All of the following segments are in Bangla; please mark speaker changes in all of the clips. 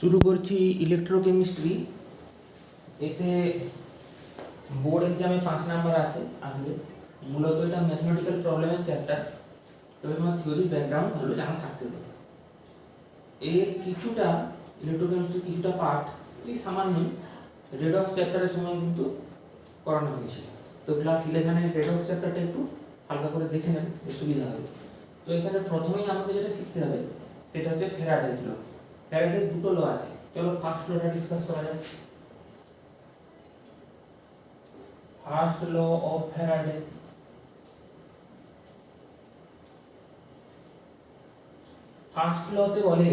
Speaker 1: শুরু করছি ইলেকট্রোকেমিস্ট্রি। এতে বোর্ড এক্সামে 5 নাম্বার আসবে। মূলত এটা ম্যাথমেটিক্যাল প্রবলেমের চ্যাপ্টার, তবে তোমার থিওরি ব্যাকগ্রাউন্ড ভালো জানা থাকতে হবে। এর কিছুটা ইলেকট্রোকেমিস্ট্রির কিছুটা পার্ট এই সামান্য রেডক্স চ্যাপ্টারের সময় কিন্তু করানো হয়েছিল। তো ক্লাস 11-এর রেডক্স চ্যাপ্টারটা একটু হালকা করে দেখে নেন, সুবিধা হবে। তো এখানে প্রথমেই আমাদের যেটা শিখতে হবে সেটা হচ্ছে ফ্যারাডেস ল। ফ্যারাডের দুটো ল আছে, চলো ফার্স্ট লটা ডিসকাস করা যাক। First law of Faraday. First লতে বলে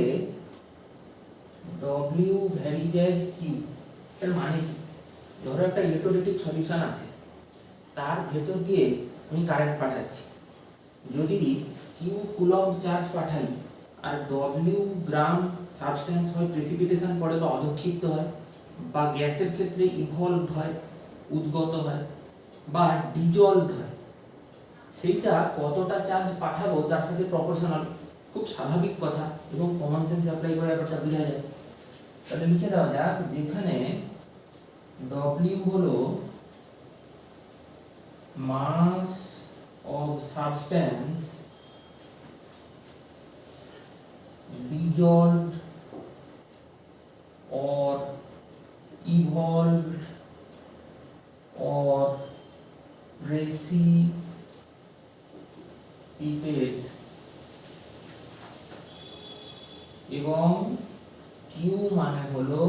Speaker 1: W ভ্যারিজ অ্যাজ Q। এর মানে কি? ধরো একটা ইলেকট্রোলাইটিক সলিউশন আছে, তার ভেতর দিয়ে আমি কারেন্ট পাঠাচ্ছি। যদি Q কুলম্ব চার্জ পাঠাই আর W গ্রাম সাবস্টেন্স হয়, প্রেসিপিটেশন পড়ে বা অধক্ষিপ্ত হয়, বা গ্যাসের ক্ষেত্রে ইভলভ হয়, উদ্গত হয়, বা ডিজলভ হয়, সেইটা কতটা চার্জ পাঠাবো তার সাথে প্রপোর্শনাল। খুব স্বাভাবিক কথা এবং কমন সেন্স অ্যাপ্লাই করে ব্যাপারটা বোঝা যায়। তাহলে লিখে দেওয়া যাক, যেখানে W হলো mass of substance dissolved or evolved or precipitated এবং Q মানে হলো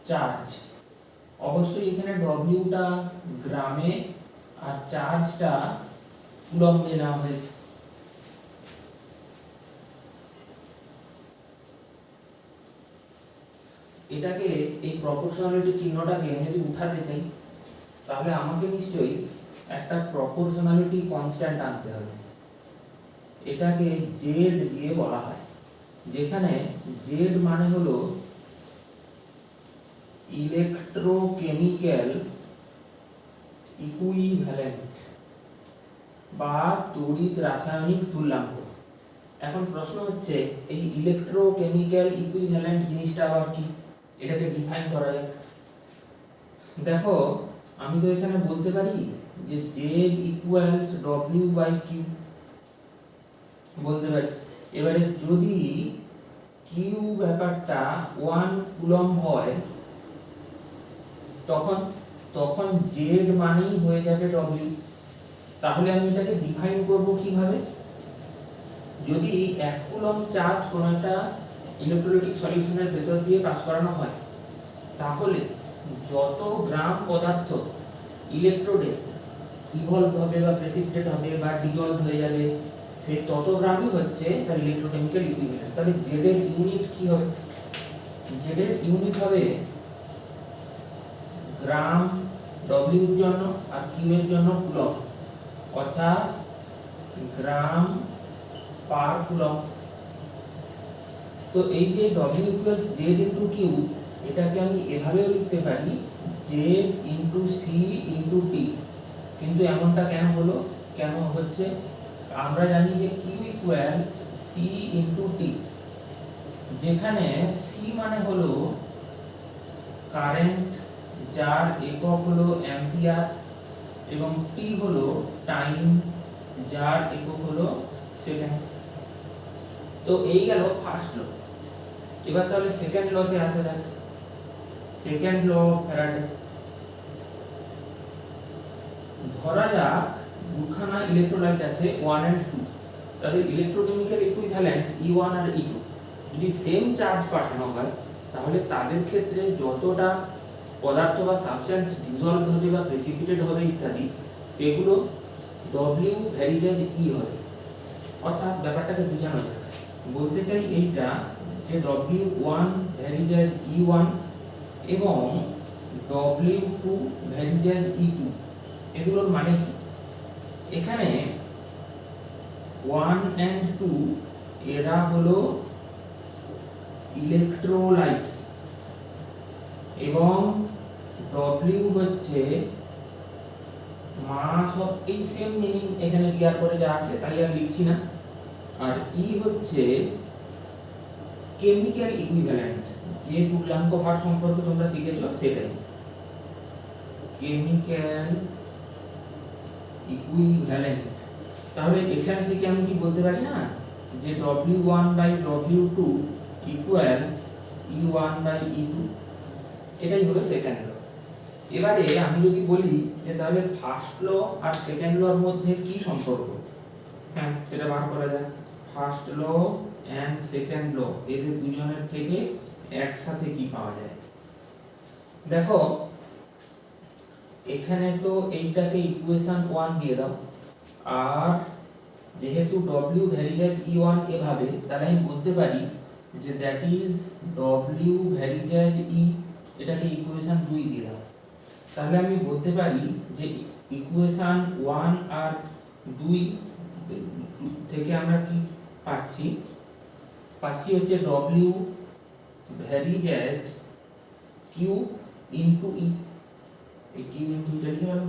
Speaker 1: চার্জ। অবশ্যই এখানে ডব্লিউটা গ্রামে আর চার্জটা কুলম্বে নেওয়া হয়েছে। এটাকে এই প্রপোর্শনালিটি চিহ্নটাকে আমি যদি উঠাতে চাই, তাহলে আমাকে নিশ্চয়ই একটা প্রপোর্শনালিটি কনস্ট্যান্ট আনতে হবে। এটাকে জেড দিয়ে বলা হয়, যেখানে জেড মানে হলো ইলেকট্রোকেমিক্যাল ইকুইভ্যালেন্ট বা তড়িৎ রাসায়নিক তুল্যাঙ্ক। এখন প্রশ্ন হচ্ছে, এই ইলেকট্রোকেমিক্যাল ইকুইভ্যালেন্ট জিনিসটা আবার কি? এটাকে ডিফাইন করা যাক। দেখো, আমি তো এখানে বলতে পারি যে Z equals W by Q বলতে পারি। এবারে যদি Q ব্যাপারটা 1 কুলম্ব হয়, তখন Z মানেই হয়ে যাবে W। তাহলে আমি এটাকে ডিফাইন করব কিভাবে? যদি 1 কুলম্ব চার্জ কোনো একটা ইলেকট্রোলাইটিক সলিউশনের ভেতর দিয়ে পাস করানো হয়, তাহলে যত গ্রাম পদার্থ ইলেকট্রোডে ইভলভ হবে বা প্রেসিপিটেট হবে বা ডিজলভ হয়ে যাবে, সেই তত গ্রামই হচ্ছে তার ইলেকট্রোকেমিক্যাল ইকুইভ্যালেন্ট। তাহলে জেড এর ইউনিট কি হবে? জেড এর ইউনিট হবে গ্রাম ডব্লিউ এর জন্য আর কিউ এর জন্য কুলম্ব, অর্থাৎ গ্রাম পার কুলম্ব। তো এই যে W equals Z into Q, এটাকে আমি এভাবেও লিখতে পারি Z into C into T। কিন্তু এমনটা কেন হলো, কেন হচ্ছে? আমরা জানি যে Q equals C into T, যেখানে C মানে হলো কারেন্ট, যার একক হলো অ্যাম্পিয়ার, এবং T হলো টাইম, যার একক হলো সেকেন্ড। তো এই গেল ফার্স্ট ল। এবার তাহলে সেকেন্ড লতে আসা যাক। Second law of Faraday. ধরা যাক দুখানা ইলেকট্রোলাইট আছে 1 and 2, তাদের ইলেকট্রোকেমিক্যাল ইকুইভ্যালেন্ট E1 আর E2। যদি সেম চার্জ পাঠানো হয়, তাহলে তাদের ক্ষেত্রে যতটা পদার্থ বা সাবস্টেন্স ডিসলভ হবে বা প্রেসিপিটেট হবে ইত্যাদি, সেগুলো W ভ্যারিজ অ্যাজ E হবে। অর্থাৎ ব্যাপারটাকে বোঝানো যায়, বলতে চাই এইটা যে W1 ভ্যারিজ অ্যাজ E1 এবং W2 ভ্যারিজ অ্যাজ E2। এগুলোর মানে কি? এখানে 1 and 2 এরা হলো ইলেকট্রোলাইটস এবং W হচ্ছে মাস অফ, এই সেম মিনিং এখানে ক্লিয়ার করে যা আছে, তাই আর লিখছি না। আর E হচ্ছে Q কেমিক্যাল ইকুইভ্যালেন্ট, যে টুকলাঙ্ক ভার সম্পর্কে তোমরা শিখেছো সেটাই, কেমিক্যাল ইকুইভ্যালেন্ট। তাহলে এখান থেকে আমি কি বলতে পারি না যে W1/W2 ইকুয়ালস E1/E2, এটাই হলো সেকেন্ড ল। এবারে আমি যদি বলি যে তাহলে ফার্স্ট ল আর সেকেন্ড লর মধ্যে কি সম্পর্ক, হ্যাঁ সেটা বার করা যায়। First law and second law, এদের দুজনের থেকে একসাথে কি পাওয়া যায়। দেখো এখানে তো এইটাকে ইকুয়েশন 1 দিয়ে দাও, আর যেহেতু W ভ্যারিজ E1 এভাবে, তাহলে আমি বলতে পারি যে that is W varies E, এটাকে ইকুয়েশন 2 দিয়ে দাও। তাহলে আমি বলতে পারি যে ইকুয়েশন 1 আর 2 থেকে আমরা কি পাচ্ছি হচ্ছে W varies Q into E, এই Q ইনটু এটা লিখে নাও।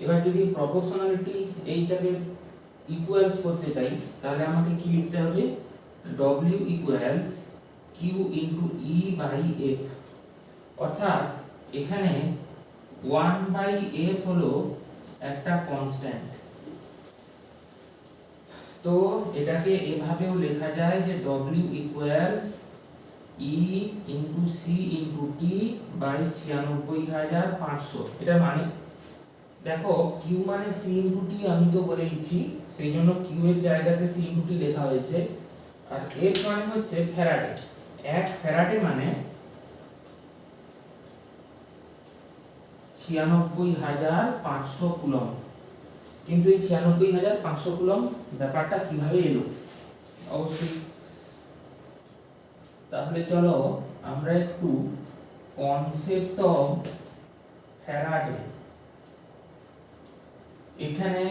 Speaker 1: এবার যদি প্রপোর্শনালিটি এইটাকে ইকুয়ালস করতে চাই তাহলে আমাকে কি লিখতে হবে, W equals Q into E by F, অর্থাৎ এখানে 1/F হলো একটা কনস্ট্যান্ট। তো এটাকে এভাবেও লেখা যায় যে W equals E into C into T by 96,500। এটা মানে দেখো Q মানে C ইনটু T আমি তো বলে দিচ্ছি, সেই জন্য Q এর জায়গাতে C ইনটু T লেখা হয়েছে। আর F মানে হচ্ছে ফ্যারাডে, 1 ফ্যারাডে মানে 96,500 কুলম। কিন্তু এই 96,500 কুলম ব্যাপারটা কিভাবে এলো অবশ্যই, তাহলে চলো আমরা একটু কনসেপ্ট অফ ফ্যারাডে, এখানে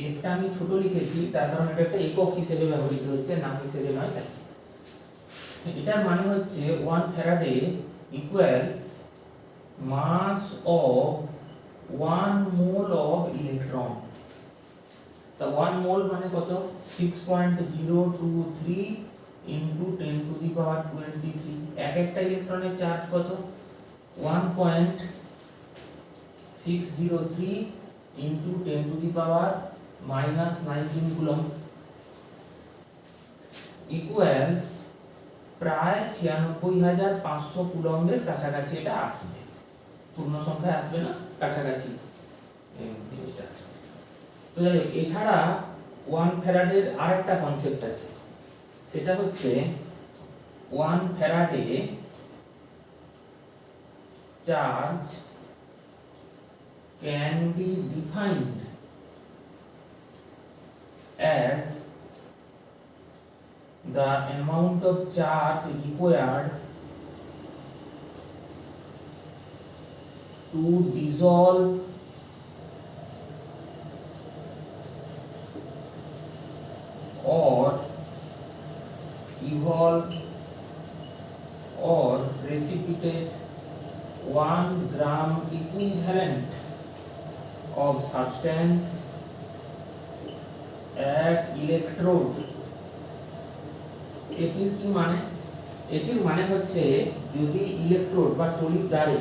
Speaker 1: এটা আমি ছোট লিখেছি তার কারণ এটা একটা একক হিসেবে ব্যবহৃত হচ্ছে, নাম হিসেবে নয়। তাই এটার মানে হচ্ছে 1 Faraday equals mass of 1 mole of electron. তা 1 মোল মানে কত, 6.023 ইনটু 10 টু দি পাওয়ার 23। এক একটা ইলেকট্রনের চার্জ কত, 1.603 into 10 to the power -19 coulomb, equals প্রায় 96,500 কুলমের কাছাকাছি এটা আসবে। পূর্ণ সংখ্যায় আসবে না, কাছাকাছি জিনিসটা আছে। তো এছাড়া 1 ফ্যারাডের আরেকটা কনসেপ্ট আছে, সেটা হচ্ছে 1 Faraday charge can be defined as the amount of charge required to dissolve or evolve or precipitate 1 gram equivalent of substance at electrode। এটির কি মানে, এটির মানে হচ্ছে যদি ইলেকট্রোড বা টলির দ্বারে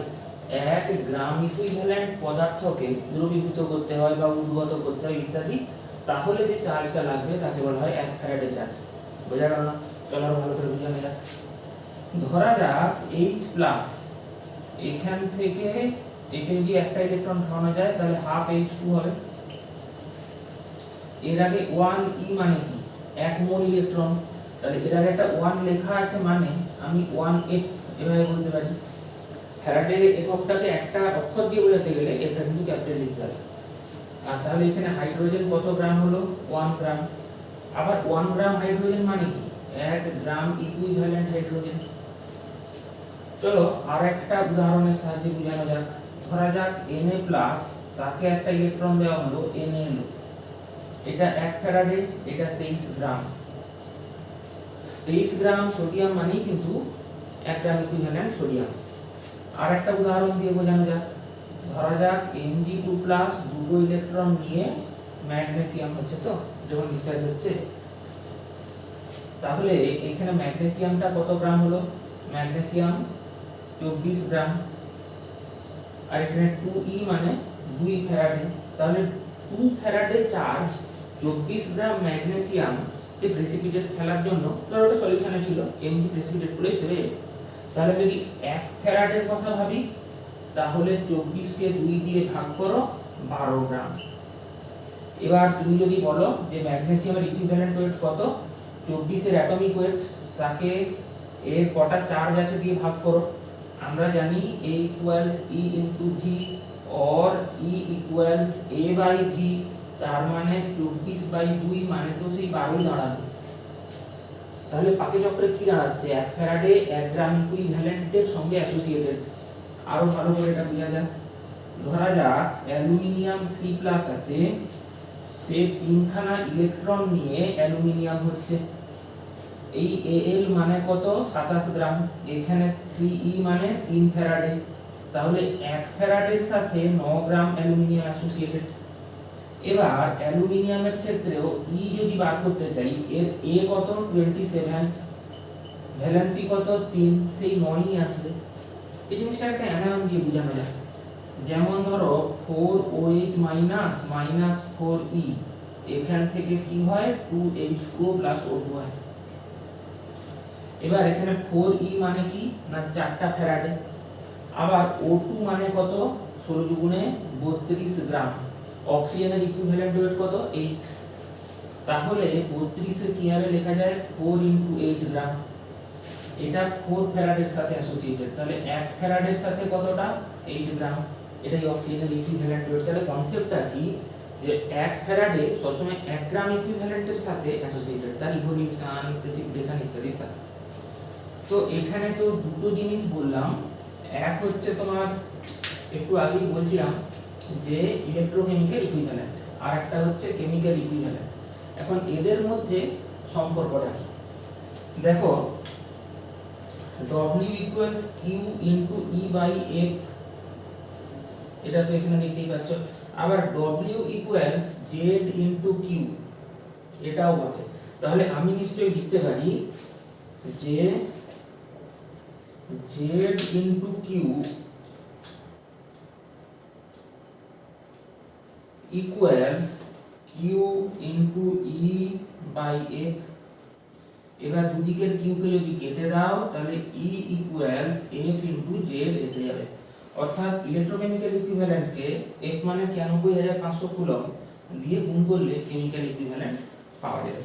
Speaker 1: 1 গ্রাম ইকুইভ্যালেন্ট পদার্থকে দ্রবীভূত করতে হয় বা উদ্গত করতে হয় ইত্যাদি, তাহলে যে চার্জটা লাগবে তাকে বলা হয় 1 ফ্যারাডে চার্জ। বোঝা গেল না? চলো ভালো করে বুঝে নেওয়া যাক। ধরা যাক H প্লাস, এখান থেকে একে যদি একটা ইলেকট্রন খাওয়ানো যায় তাহলে হাফ H2 হবে। এর আগে 1e মানে কি, 1 মোল ইলেকট্রন, তাহলে এর আগে একটা 1 লেখা আছে মানে আমি 1f এভাবে বলতে পারি। ফ্যারাডে এককটাকে একটা অক্ষর দিয়ে বোঝাতে গেলে এটা কিন্তু ক্যাপিটাল লিখতে হবে। আর তাহলে এখানে হাইড্রোজেন কত গ্রাম হলো, 1 গ্রাম। আবার 1 গ্রাম হাইড্রোজেন মানে কি, 1 গ্রাম ইকুইভ্যালেন্ট হাইড্রোজেন। চলো আর একটা উদাহরণের সাহায্যে বোঝানো যাক। ধরা যাক Na প্লাস, তাকে একটা ইলেকট্রন দেওয়া হলো, Na এলো, এটা 1 ফ্যারাডে, এটা 23 গ্রাম। 23 গ্রাম সোডিয়াম মানেই কিন্তু 1 গ্রাম ইকুইভ্যালেন্ট সোডিয়াম। আর একটা উদাহরণ দিয়ে বোঝানো যাক। ধরা যাক Mg2 প্লাস, দুটো ইলেকট্রন নিয়ে ম্যাগনেসিয়াম হচ্ছে, তো যখন ডিসচার্জ হচ্ছে তাহলে এখানে ম্যাগনেসিয়ামটা কত গ্রাম হলো? ম্যাগনেসিয়াম 24 গ্রাম, আর এখানে 2e মানে 2 ফ্যারাডে। তাহলে 2 ফ্যারাডে চার্জ 24 গ্রাম ম্যাগনেসিয়াম কে প্রেসিপিটেট ফেলার জন্য, ধরো ওটা সলিউশনে ছিল, এমনি প্রেসিপিটেট করে হিসেবে। তাহলে যদি 1 ফ্যারাডের কথা ভাবি, তাহলে 24 কে 2 দিয়ে ভাগ করো, 12 গ্রাম। এবার তুমি যদি বলো যে ম্যাগনেসিয়ামের ইকুইভ্যালেন্ট ওয়েট কত, 24 এর অ্যাটমিক ওয়েট, তাকে এর কটা চার্জ আছে দিয়ে ভাগ করো। আমরা জানি A equals E into V or E equals A by V, তার মানে 24/2 মানে তো সেই 12ই দাঁড়াবে। তাহলে পাকে চক্রে কি দাঁড়াচ্ছে? 1 ফ্যারাডে 1 গ্রাম ইকুইভ্যালেন্টের সঙ্গে অ্যাসোসিয়েটেড। আরো ভালো করে এটা বোঝা যাক, ধরা যাক অ্যালুমিনিয়াম 3+ আছে, সে 3খানা ইলেকট্রন নিয়ে অ্যালুমিনিয়াম হচ্ছে। এই Al মানে কত? 27 গ্রাম। এখানে 3e মানে 3 ফ্যারাডে, তাহলে 1 ফ্যারাডের সাথে 9 গ্রাম অ্যালুমিনিয়াম অ্যাসোসিয়েটেড। এবার অ্যালুমিনিয়ামের ক্ষেত্রেও E যদি বার করতে চাই, এর A কত? 27, ভ্যালেন্সি কত? 3, সেই 9ই আসবে। এই জিনিসটা একটা অ্যানায়ন দিয়ে বোঝানো যায়। যেমন ধরো 4OH মাইনাস 4E, এখান থেকে কি হয়? 2H2O প্লাস O2 হয়। এবার এখানে 4E মানে কি না 4টা ফ্যারাডে। আবার O2 মানে কত? 16 দুগুণে 32 গ্রাম। অক্সিজেনের ইকুইভ্যালেন্ট ওয়েট কত? 8। তাহলে 32 এর কি হবে লেখা যায়? 4 × 8 গ্রাম। এটা 4 ফ্যারাডের সাথে অ্যাসোসিয়েটেড, তাহলে 1 ফ্যারাডের সাথে কতটা? 8 গ্রাম। এটাই অক্সিজেনের ইকুইভ্যালেন্ট ওয়েট। তাহলে কনসেপ্টটা কি, যে 1 ফ্যারাডে সবসময় 1 গ্রাম ইকুইভ্যালেন্টের সাথে অ্যাসোসিয়েটেড, তার ইভোলিউশন, প্রেসিপিটেশন ইত্যাদির সাথে। তো এখানে তো দুটো জিনিস বললাম, এক হচ্ছে তোমার একটু আগেই বলছিলাম যে ইলেকট্রোকেমিক্যাল ইকুইভ্যালেন্ট, আর একটা হচ্ছে কেমিক্যাল ইকুইভ্যালেন্ট। এখন এদের মধ্যে সম্পর্কটা কি দেখো, W equals Q into E by F, এটা তো এখানে দেখতেই পাচ্ছ। আবার W equals Z into Q, এটাও বটে। তাহলে আমি নিশ্চয়ই লিখতে পারি যে Z into Q equals Q into E by F। এবার দুদিকের Q কে যদি কেটে দাও, তাহলে E equals F into Z এসে যাবে। অর্থাৎ ইলেকট্রোকেমিক্যাল ইকুইভ্যালেন্ট কে F মানে 96500 কুলম্ব দিয়ে গুণ করলে কেমিক্যাল ইকুইভ্যালেন্ট পাওয়া যাবে।